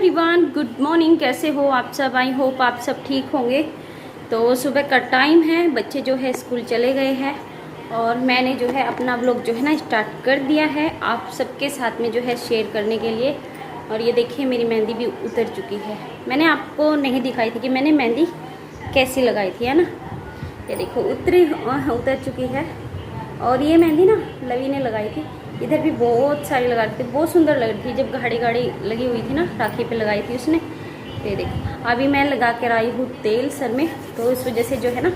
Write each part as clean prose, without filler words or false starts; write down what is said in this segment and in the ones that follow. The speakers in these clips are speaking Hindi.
Everyone, good morning. कैसे हो आप सब? आई होप आप सब ठीक होंगे। तो सुबह का टाइम है, बच्चे जो है स्कूल चले गए हैं और मैंने जो है अपना व्लॉग जो है ना स्टार्ट कर दिया है आप सबके साथ में जो है शेयर करने के लिए। और ये देखिए मेरी मेहंदी भी उतर चुकी है। मैंने आपको नहीं दिखाई थी कि मैंने मेहंदी कैसी लगाई थी, है ना। ये देखो उतर चुकी है। और ये मेहंदी ना लवी ने लगाई थी, इधर भी बहुत सारी लगा रही थी, बहुत सुंदर लग रही थी जब गाड़ी गाड़ी लगी हुई थी ना, राखी पे लगाई थी उसने। ये देखो अभी मैं लगा कर आई हूँ तेल सर में, तो इस वजह से जो है ना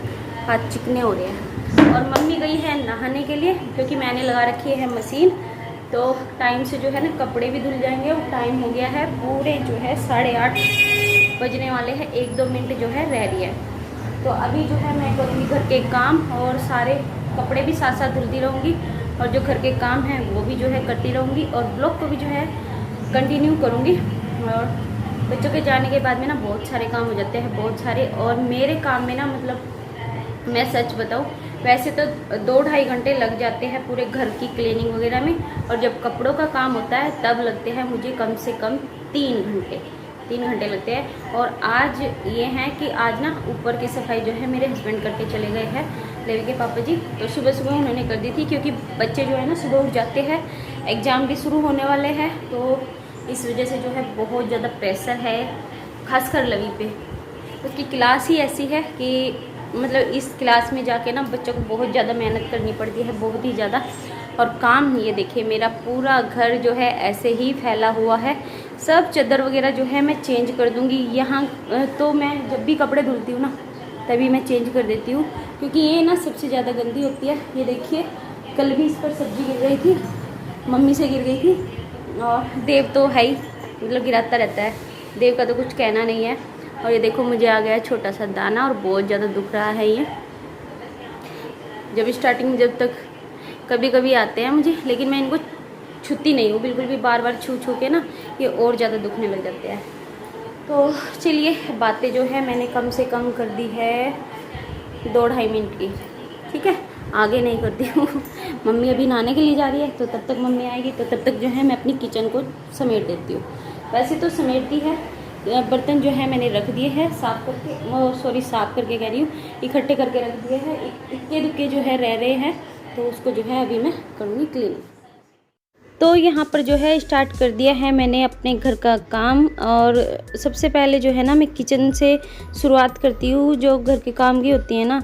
हाथ चिकने हो रहे हैं। और मम्मी गई है नहाने के लिए क्योंकि मैंने लगा रखी है मशीन, तो टाइम से जो है ना कपड़े भी धुल जाएंगे। और टाइम हो गया है पूरे जो है 8:30 बजने वाले हैं, 1-2 मिनट जो है रह रही है। तो अभी जो है मैं करूँगी घर के काम और सारे कपड़े भी साथ साथ धुलती रहूँगी और जो घर के काम हैं वो भी जो है करती रहूँगी और ब्लॉग को भी जो है कंटिन्यू करूँगी। और बच्चों के जाने के बाद में ना बहुत सारे काम हो जाते हैं, बहुत सारे। और मेरे काम में ना मतलब मैं सच बताऊँ वैसे तो 2-2.5 घंटे लग जाते हैं पूरे घर की क्लीनिंग वगैरह में, और जब कपड़ों का काम होता है तब लगते हैं मुझे कम से कम 3 घंटे लगते हैं। और आज ये है कि आज ना ऊपर की सफाई जो है मेरे हस्बैंड करके चले गए हैं, लेवी के पापा जी। तो सुबह सुबह उन्होंने कर दी थी क्योंकि बच्चे जो है ना सुबह उठ जाते हैं, एग्ज़ाम भी शुरू होने वाले हैं, तो इस वजह से जो है बहुत ज़्यादा प्रेशर है खासकर लवी पे। उसकी क्लास ही ऐसी है कि मतलब इस क्लास में जाके ना बच्चों को बहुत ज़्यादा मेहनत करनी पड़ती है, बहुत ही ज़्यादा। और काम ये देखिए मेरा पूरा घर जो है ऐसे ही फैला हुआ है। सब चादर वगैरह जो है मैं चेंज कर दूँगी। यहाँ तो मैं जब भी कपड़े धुलती हूँ ना तभी मैं चेंज कर देती हूँ क्योंकि ये ना सबसे ज़्यादा गंदी होती है। ये देखिए कल भी इस पर सब्जी गिर गई थी, मम्मी से गिर गई थी। और देव तो है ही, मतलब गिराता रहता है, देव का तो कुछ कहना नहीं है। और ये देखो मुझे आ गया छोटा सा दाना और बहुत ज़्यादा दुख रहा है ये। जब तक कभी कभी आते हैं मुझे, लेकिन मैं इनको छूती नहीं हूँ बिल्कुल भी, बार बार छू के ना ये और ज़्यादा दुखने लग जाते हैं। तो चलिए बातें जो है मैंने कम से कम कर दी है 2-2.5 मिनट की, ठीक है, आगे नहीं करती हूँ। मम्मी अभी नहाने के लिए जा रही है, तो तब तक मम्मी आएगी तो तब तक जो है मैं अपनी किचन को समेट देती हूँ। वैसे तो समेट दी है, बर्तन जो है मैंने रख दिए हैं साफ़ करके, साफ़ करके कह रही हूँ, इकट्ठे करके रख दिए हैं। इक्के दुक्के जो है रह रहे हैं, तो उसको जो है अभी मैं करूँगी क्लीन। तो यहाँ पर जो है स्टार्ट कर दिया है मैंने अपने घर का काम। और सबसे पहले जो है ना मैं किचन से शुरुआत करती हूँ। जो घर के काम की होती है ना,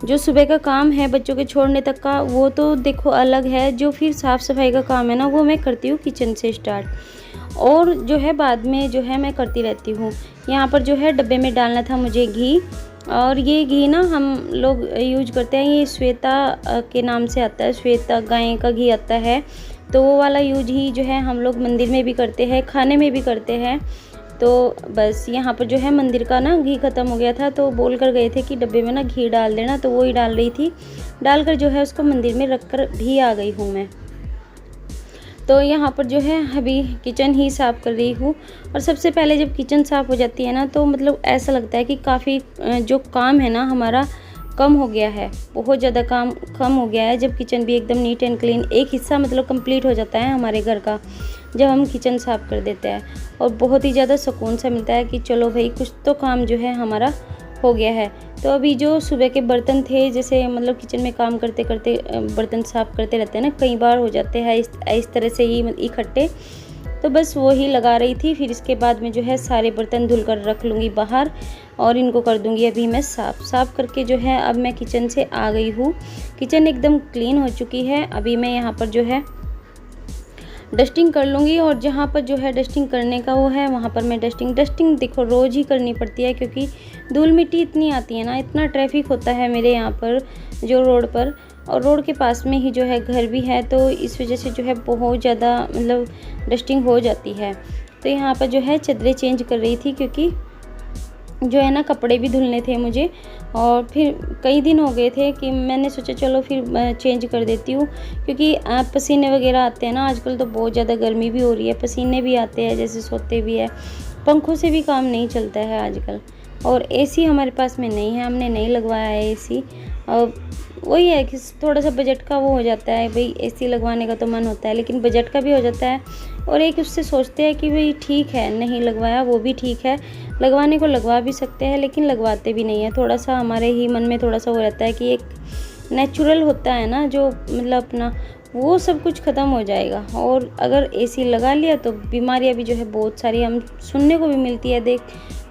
जो सुबह का काम है बच्चों के छोड़ने तक का, वो तो देखो अलग है। जो फिर साफ़ सफाई का काम है ना, वो मैं करती हूँ किचन से स्टार्ट, और जो है बाद में जो है मैं करती रहती हूँ। यहाँ पर जो है डब्बे में डालना था मुझे घी, और ये घी ना हम लोग यूज करते हैं, ये श्वेता के नाम से आता है, श्वेता गाय का घी आता है, तो वो वाला यूज ही जो है हम लोग मंदिर में भी करते हैं, खाने में भी करते हैं। तो बस यहाँ पर जो है मंदिर का ना घी ख़त्म हो गया था, तो बोल कर गए थे कि डब्बे में ना घी डाल देना, तो वो ही डाल रही थी। डालकर जो है उसको मंदिर में रख कर भी आ गई हूँ मैं। तो यहाँ पर जो है अभी किचन ही साफ़ कर रही हूँ। और सबसे पहले जब किचन साफ़ हो जाती है ना, तो मतलब ऐसा लगता है कि काफ़ी जो काम है ना हमारा कम हो गया है, बहुत ज़्यादा काम कम हो गया है। जब किचन भी एकदम नीट एंड क्लीन, एक हिस्सा मतलब कंप्लीट हो जाता है हमारे घर का जब हम किचन साफ़ कर देते हैं, और बहुत ही ज़्यादा सुकून सा मिलता है कि चलो भाई कुछ तो काम जो है हमारा हो गया है। तो अभी जो सुबह के बर्तन थे, जैसे मतलब किचन में काम करते करते बर्तन साफ़ करते रहते हैं ना, कई बार हो जाते हैं इस तरह से ही इकट्ठे, तो बस वो ही लगा रही थी। फिर इसके बाद में जो है सारे बर्तन धुल कर रख लूँगी बाहर और इनको कर दूँगी अभी मैं साफ़ करके जो है अब मैं किचन से आ गई हूँ। किचन एकदम क्लीन हो चुकी है। अभी मैं यहाँ पर जो है डस्टिंग कर लूँगी, और जहाँ पर जो है डस्टिंग करने का वो है वहाँ पर मैं डस्टिंग देखो रोज़ ही करनी पड़ती है क्योंकि धूल मिट्टी इतनी आती है ना, इतना ट्रैफिक होता है मेरे यहाँ पर जो रोड पर, और रोड के पास में ही जो है घर भी है, तो इस वजह से जो है बहुत ज़्यादा मतलब डस्टिंग हो जाती है। तो यहाँ पर जो है चादरें चेंज कर रही थी क्योंकि जो है ना कपड़े भी धुलने थे मुझे, और फिर कई दिन हो गए थे कि मैंने सोचा चलो फिर चेंज कर देती हूँ क्योंकि पसीने वगैरह आते हैं ना, आजकल तो बहुत ज़्यादा गर्मी भी हो रही है, पसीने भी आते हैं जैसे सोते भी है, पंखों से भी काम नहीं चलता है आजकल। और एसी हमारे पास में नहीं है, हमने नहीं लगवाया है एसी। और वही है कि थोड़ा सा बजट का वो हो जाता है, भाई एसी लगवाने का तो मन होता है लेकिन बजट का भी हो जाता है। और एक उससे सोचते हैं कि भाई ठीक है, नहीं लगवाया वो भी ठीक है, लगवाने को लगवा भी सकते हैं लेकिन लगवाते भी नहीं है। थोड़ा सा हमारे ही मन में थोड़ा सा वो रहता है कि एक नेचुरल होता है ना जो मतलब अपना, वो सब कुछ ख़त्म हो जाएगा। और अगर एसी लगा लिया तो बीमारियां भी जो है बहुत सारी हम सुनने को भी मिलती है,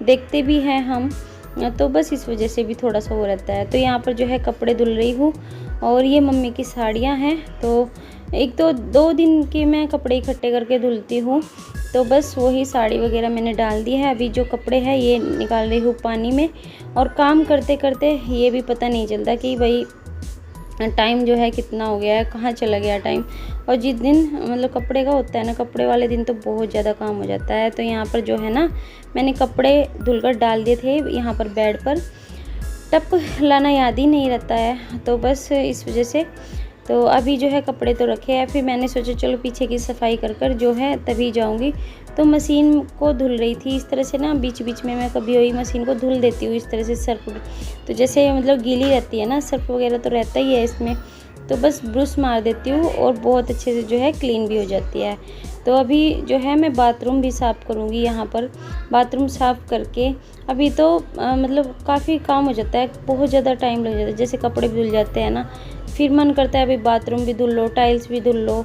देखते भी हैं हम। तो बस इस वजह से भी थोड़ा सा वो रहता है। तो यहाँ पर जो है कपड़े धुल रही हूँ और ये मम्मी की साड़ियाँ हैं। तो एक तो 2 दिन के मैं कपड़े इकट्ठे करके धुलती हूँ। तो बस वही साड़ी वगैरह मैंने डाल दी है। अभी जो कपड़े हैं ये निकाल रही हूँ पानी में। और काम करते करते ये भी पता नहीं चलता कि भाई टाइम जो है कितना हो गया है, कहाँ चला गया टाइम। और जिस दिन मतलब कपड़े का होता है ना, कपड़े वाले दिन तो बहुत ज़्यादा काम हो जाता है। तो यहाँ पर जो है ना मैंने कपड़े धुलकर डाल दिए थे यहाँ पर बेड पर। टप लाना याद ही नहीं रहता है, तो बस इस वजह से तो अभी जो है कपड़े तो रखे हैं। फिर मैंने सोचा चलो पीछे की सफाई कर कर जो है तभी जाऊंगी। तो मशीन को धुल रही थी इस तरह से ना, बीच बीच में मैं कभी वही मशीन को धुल देती हूँ इस तरह से। सर्फ तो जैसे मतलब गीली रहती है ना, सर्फ वगैरह तो रहता ही है इसमें, तो बस ब्रश मार देती हूँ और बहुत अच्छे से जो है क्लीन भी हो जाती है। तो अभी जो है मैं बाथरूम भी साफ़ करूँगी। यहाँ पर बाथरूम साफ़ करके अभी तो मतलब काफ़ी काम हो जाता है, बहुत ज़्यादा टाइम लग जाता है। जैसे कपड़े भी धुल जाते हैं ना, फिर मन करता है अभी बाथरूम भी धुल लो, टाइल्स भी धुल लो।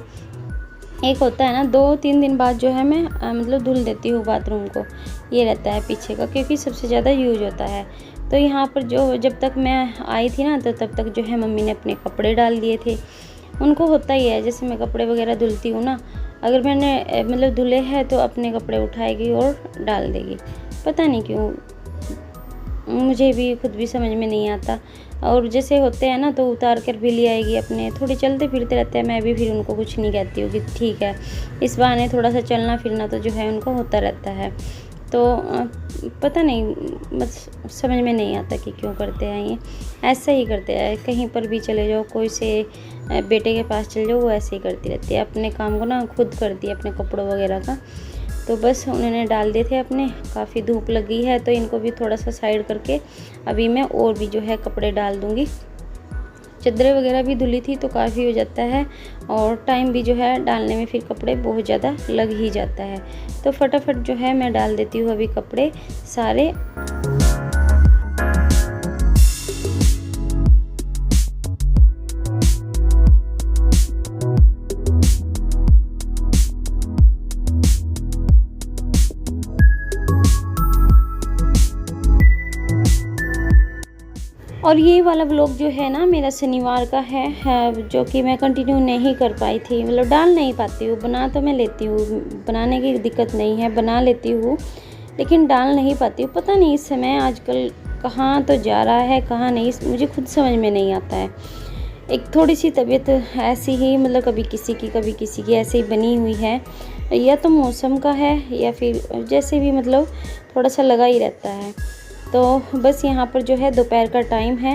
एक होता है ना 2-3 दिन बाद जो है मैं मतलब धुल देती हूँ बाथरूम को, ये रहता है पीछे का, क्योंकि सबसे ज़्यादा यूज होता है। तो यहाँ पर जो जब तक मैं आई थी ना तो तब तक जो है मम्मी ने अपने कपड़े डाल दिए थे। उनको होता ही है, जैसे मैं कपड़े वगैरह धुलती हूँ ना, अगर मैंने मतलब धुले हैं तो अपने कपड़े उठाएगी और डाल देगी। पता नहीं क्यों, मुझे भी खुद भी समझ में नहीं आता। और जैसे होते हैं ना तो उतार कर भी ले आएगी अपने, थोड़े चलते फिरते रहते हैं। मैं भी फिर उनको कुछ नहीं कहती हूँ कि ठीक है, इस बहाने थोड़ा सा चलना फिरना तो जो है उनको होता रहता है। तो पता नहीं, बस समझ में नहीं आता कि क्यों करते हैं ये, ऐसा ही करते हैं। कहीं पर भी चले जाओ, कोई से बेटे के पास चले जाओ, वो ऐसे ही करती रहती है, अपने काम को ना खुद करती है, अपने कपड़ों वगैरह का। तो बस उन्होंने डाल दिए थे अपने। काफ़ी धूप लगी है तो इनको भी थोड़ा सा साइड करके अभी मैं और भी जो है कपड़े डाल दूँगी। चादरें वगैरह भी धुली थी तो काफ़ी हो जाता है और टाइम भी जो है डालने में फिर कपड़े बहुत ज़्यादा लग ही जाता है। तो फटाफट जो है मैं डाल देती हूँ अभी कपड़े सारे। और ये वाला व्लॉग जो है ना मेरा शनिवार का है, जो कि मैं कंटिन्यू नहीं कर पाई थी, मतलब डाल नहीं पाती हूँ। बना तो मैं लेती हूँ, बनाने की दिक्कत नहीं है, बना लेती हूँ, लेकिन डाल नहीं पाती हूँ। पता नहीं इस समय आजकल कहाँ तो जा रहा है कहाँ नहीं, मुझे खुद समझ में नहीं आता है। एक थोड़ी सी तबीयत ऐसी ही, मतलब कभी किसी की ऐसे ही बनी हुई है, या तो मौसम का है या फिर जैसे भी मतलब थोड़ा सा लगा ही रहता है। तो बस यहाँ पर जो है दोपहर का टाइम है,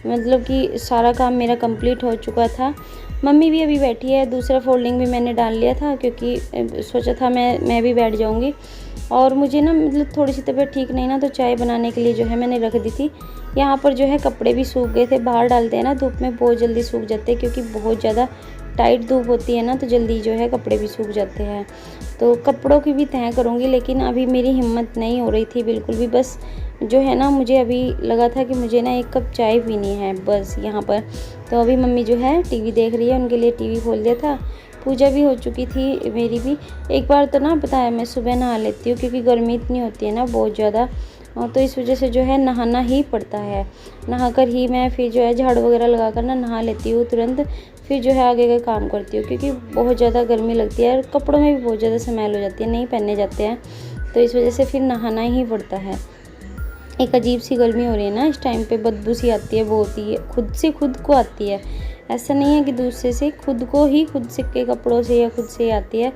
मतलब कि सारा काम मेरा कंप्लीट हो चुका था। मम्मी भी अभी बैठी है, दूसरा फोल्डिंग भी मैंने डाल लिया था क्योंकि सोचा था मैं भी बैठ जाऊँगी। और मुझे ना मतलब थोड़ी सी तबीयत ठीक नहीं ना, तो चाय बनाने के लिए जो है मैंने रख दी थी। यहाँ पर जो है कपड़े भी सूख गए थे, बाहर डालते हैं ना धूप में बहुत जल्दी सूख जाते हैं, क्योंकि बहुत ज़्यादा टाइट धूप होती है ना तो जल्दी जो है कपड़े भी सूख जाते हैं। तो कपड़ों की भी तय करूँगी, लेकिन अभी मेरी हिम्मत नहीं हो रही थी बिल्कुल भी। बस जो है ना मुझे अभी लगा था कि मुझे ना 1 कप चाय पीनी है बस यहाँ पर। तो अभी मम्मी जो है टीवी देख रही है, उनके लिए टीवी खोल दिया था। पूजा भी हो चुकी थी मेरी भी। एक बार तो ना पता है मैं सुबह नहा लेती हूँ, क्योंकि गर्मी इतनी होती है ना बहुत ज़्यादा, तो इस वजह से जो है नहाना ही पड़ता है। नहा कर ही मैं फिर जो है झाड़ू वगैरह लगा कर ना नहा लेती हूँ तुरंत, फिर जो है आगे का काम करती हूँ, क्योंकि बहुत ज़्यादा गर्मी लगती है और कपड़ों में भी बहुत ज़्यादा स्मेल हो जाती है, नहीं पहने जाते हैं। तो इस वजह से फिर नहाना ही पड़ता है। एक अजीब सी गर्मी हो रही है ना इस टाइम पे, बदबू सी आती है बहुत ही, खुद से खुद को आती है, ऐसा नहीं है कि दूसरे से, खुद को ही खुद से के कपड़ों से या खुद से आती है।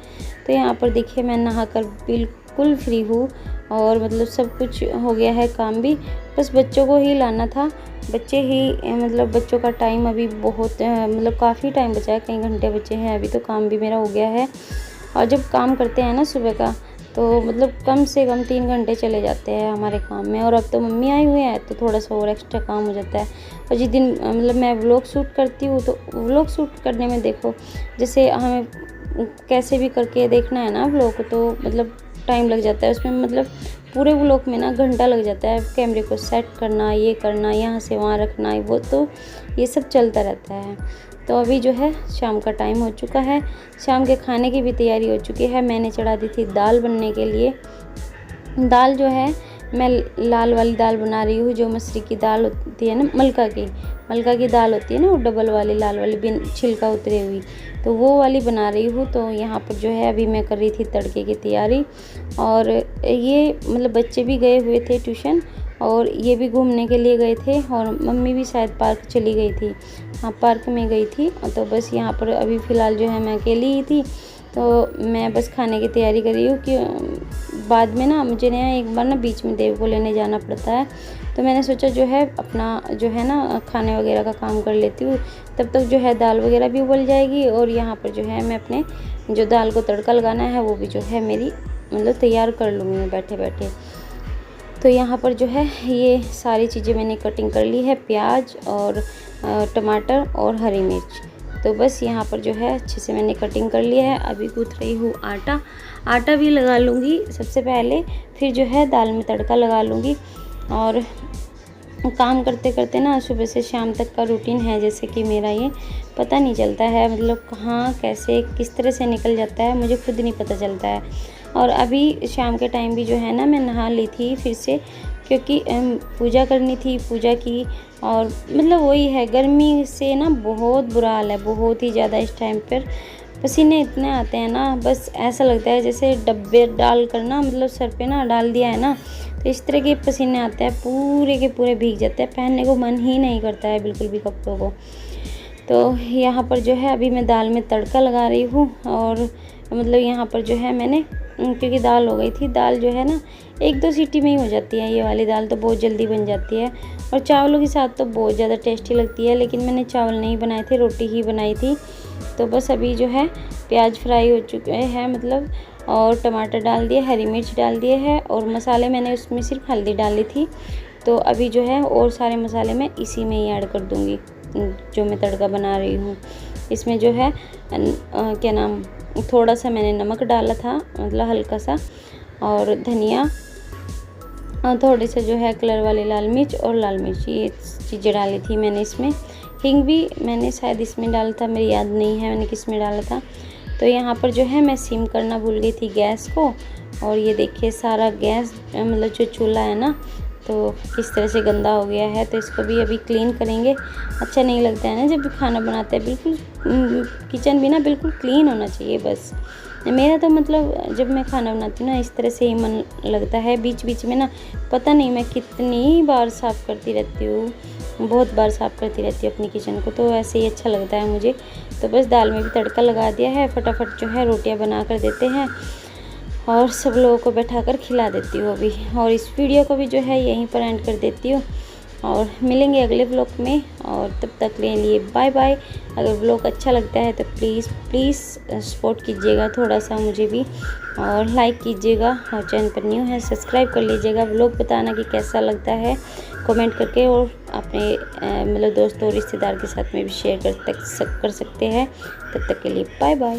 तो यहाँ पर देखिए मैं नहाकर बिल्कुल फ्री हूँ और मतलब सब कुछ हो गया है काम भी, बस बच्चों को ही लाना था। बच्चे ही मतलब बच्चों का टाइम अभी बहुत मतलब काफ़ी टाइम बचा है, कई घंटे बचे हैं अभी, तो काम भी मेरा हो गया है। और जब काम करते हैं ना सुबह का तो मतलब कम से कम 3 घंटे चले जाते हैं हमारे काम में। और अब तो मम्मी आई हुई है तो थोड़ा सा और एक्स्ट्रा काम हो जाता है। और जिस दिन मतलब मैं व्लॉग शूट करती हूँ तो व्लॉग शूट करने में देखो जैसे हमें कैसे भी करके देखना है ना व्लॉग, तो मतलब टाइम लग जाता है उसमें। मतलब पूरे व्लॉग में ना घंटा लग जाता है, कैमरे को सेट करना, ये करना, यहाँ से वहाँ रखना, वो तो ये सब चलता रहता है। तो अभी जो है शाम का टाइम हो चुका है, शाम के खाने की भी तैयारी हो चुकी है। मैंने चढ़ा दी थी दाल बनने के लिए। दाल जो है मैं लाल वाली दाल बना रही हूँ, जो मसूरी की दाल होती है ना, मलका की दाल होती है ना, वो डबल वाली लाल वाली बिन छिलका उतरी हुई, तो वो वाली बना रही हूँ। तो यहाँ पर जो है अभी मैं कर रही थी तड़के की तैयारी। और ये मतलब बच्चे भी गए हुए थे ट्यूशन और ये भी घूमने के लिए गए थे, और मम्मी भी शायद पार्क चली गई थी। हाँ, पार्क में गई थी। तो बस यहाँ पर अभी फ़िलहाल जो है मैं अकेली ही थी, तो मैं बस खाने की तैयारी कर रही हूँ कि बाद में ना मुझे ना एक बार ना बीच में देव को लेने जाना पड़ता है। तो मैंने सोचा जो है अपना जो है ना खाने वगैरह का काम कर लेती हूँ, तब तक जो है दाल वगैरह भी उबल जाएगी। और यहाँ पर जो है मैं अपने जो दाल को तड़का लगाना है वो भी जो है मेरी मतलब तैयार कर लूँगी मैं बैठे बैठे। तो यहाँ पर जो है ये सारी चीज़ें मैंने कटिंग कर ली है, प्याज और टमाटर और हरी मिर्च। तो बस यहाँ पर जो है अच्छे से मैंने कटिंग कर लिया है। अभी गूँथ रही हूँ आटा भी लगा लूँगी सबसे पहले, फिर जो है दाल में तड़का लगा लूँगी। और काम करते करते ना सुबह से शाम तक का रूटीन है जैसे कि मेरा, ये पता नहीं चलता है, मतलब कहाँ कैसे किस तरह से निकल जाता है मुझे खुद नहीं पता चलता है। और अभी शाम के टाइम भी जो है ना मैं नहा ली थी फिर से, क्योंकि पूजा करनी थी, पूजा की। और मतलब वही है, गर्मी से ना बहुत बुरा हाल है, बहुत ही ज़्यादा। इस टाइम पर पसीने इतने आते हैं ना, बस ऐसा लगता है जैसे डब्बे डाल कर ना मतलब सर पे ना डाल दिया है ना, तो इस तरह के पसीने आते हैं, पूरे के पूरे भीग जाते हैं, पहनने को मन ही नहीं करता है बिल्कुल भी कपड़ों को। तो यहाँ पर जो है अभी मैं दाल में तड़का लगा रही हूँ। और मतलब यहाँ पर जो है मैंने क्योंकि दाल हो गई थी, दाल जो है ना 1-2 सीटी में ही हो जाती है, ये वाली दाल तो बहुत जल्दी बन जाती है। और चावलों के साथ तो बहुत ज़्यादा टेस्टी लगती है, लेकिन मैंने चावल नहीं बनाए थे, रोटी ही बनाई थी। तो बस अभी जो है प्याज फ्राई हो चुके हैं मतलब, और टमाटर डाल दिए, हरी मिर्च डाल दिए है, और मसाले मैंने उसमें सिर्फ हल्दी डाली थी। तो अभी जो है और सारे मसाले मैं इसी में ही ऐड कर दूँगी जो मैं तड़का बना रही हूँ। इसमें जो है क्या नाम, थोड़ा सा मैंने नमक डाला था मतलब हल्का सा, और धनिया, और थोड़ी सा जो है कलर वाली लाल मिर्च और लाल मिर्च, ये चीज़ें डाली थी मैंने इसमें। हींग भी मैंने शायद इसमें डाला था, मेरी याद नहीं है मैंने किस में डाला था। तो यहाँ पर जो है मैं सिम करना भूल गई थी गैस को, और ये देखिए सारा गैस मतलब जो चूल्हा है ना तो किस तरह से गंदा हो गया है। तो इसको भी अभी क्लीन करेंगे। अच्छा नहीं लगता है ना जब भी खाना बनाते हैं, बिल्कुल किचन भी ना बिल्कुल क्लीन होना चाहिए। बस मेरा तो मतलब जब मैं खाना बनाती हूँ ना इस तरह से ही मन लगता है। बीच बीच में ना पता नहीं मैं कितनी बार साफ़ करती रहती हूँ, बहुत बार साफ़ करती रहती हूँ अपनी किचन को, तो ऐसे ही अच्छा लगता है मुझे। तो बस दाल में भी तड़का लगा दिया है, फटाफट जो है रोटियाँ बना कर देते हैं और सब लोगों को बैठाकर खिला देती हूँ अभी। और इस वीडियो को भी जो है यहीं पर एंड कर देती हूँ, और मिलेंगे अगले व्लॉग में। और तब तक के लिए बाय बाय। अगर व्लॉग अच्छा लगता है तो प्लीज़ सपोर्ट कीजिएगा थोड़ा सा मुझे भी, और लाइक कीजिएगा, और चैनल पर न्यू है सब्सक्राइब कर लीजिएगा। व्लॉग बताना कि कैसा लगता है कमेंट करके, और अपने मतलब दोस्तों और रिश्तेदार के साथ में भी शेयर कर सकते हैं। तब तक के लिए बाय बाय।